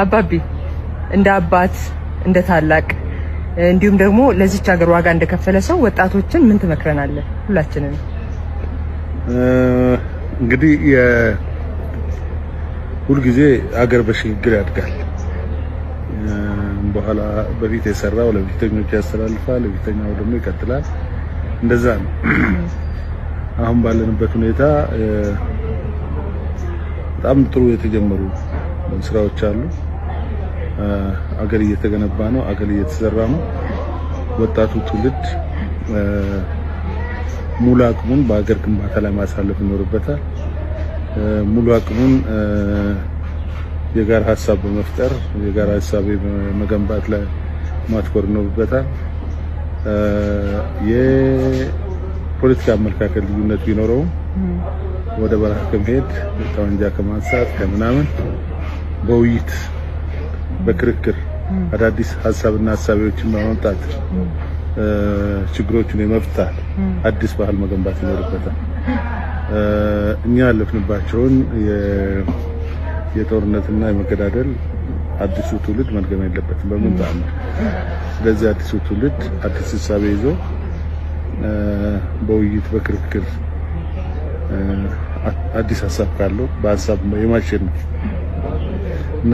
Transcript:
አባቢ እንደ አባት እንደ ታላቅ እንዲሁም ደግሞ ለዚች ሀገር ዋጋ እንደከፈለ ሰው ወጣቶችን ምን ትመክረናለህ? ሁላችንም እንግዲህ ሁሉ ጊዜ ሀገር በሽግግር ያድጋል። በኋላ በፊት የሰራው ለፊተኞች ያስተላልፋል፣ ለፊተኛው ደግሞ ይቀጥላል። እንደዛ ነው። አሁን ባለንበት ሁኔታ በጣም ጥሩ የተጀመሩ ስራዎች አሉ። አገር እየተገነባ ነው፣ አገር እየተሰራ ነው። ወጣቱ ትውልድ ሙሉ አቅሙን በአገር ግንባታ ላይ ማሳለፍ ይኖርበታል። ሙሉ አቅሙን የጋራ ሀሳብ በመፍጠር የጋራ ሀሳብ በመገንባት ላይ ማትኮር ይኖርበታል። የፖለቲካ አመለካከት ልዩነት ቢኖረውም ወደ በረሃ ከመሄድ ጠመንጃ ከማንሳት ከምናምን በውይይት በክርክር አዳዲስ ሀሳብና ሀሳቦችን በማምጣት ችግሮችን የመፍታት አዲስ ባህል መገንባት ይኖርበታል። እኛ ያለፍንባቸውን የጦርነትና የመገዳደል አዲሱ ትውልድ መድገም የለበትም በምን ተአምር። ስለዚህ አዲሱ ትውልድ አዲስ ሀሳብ ይዞ በውይይት በክርክር አዲስ ሀሳብ ካለው በሀሳብ የማሸነፍ እና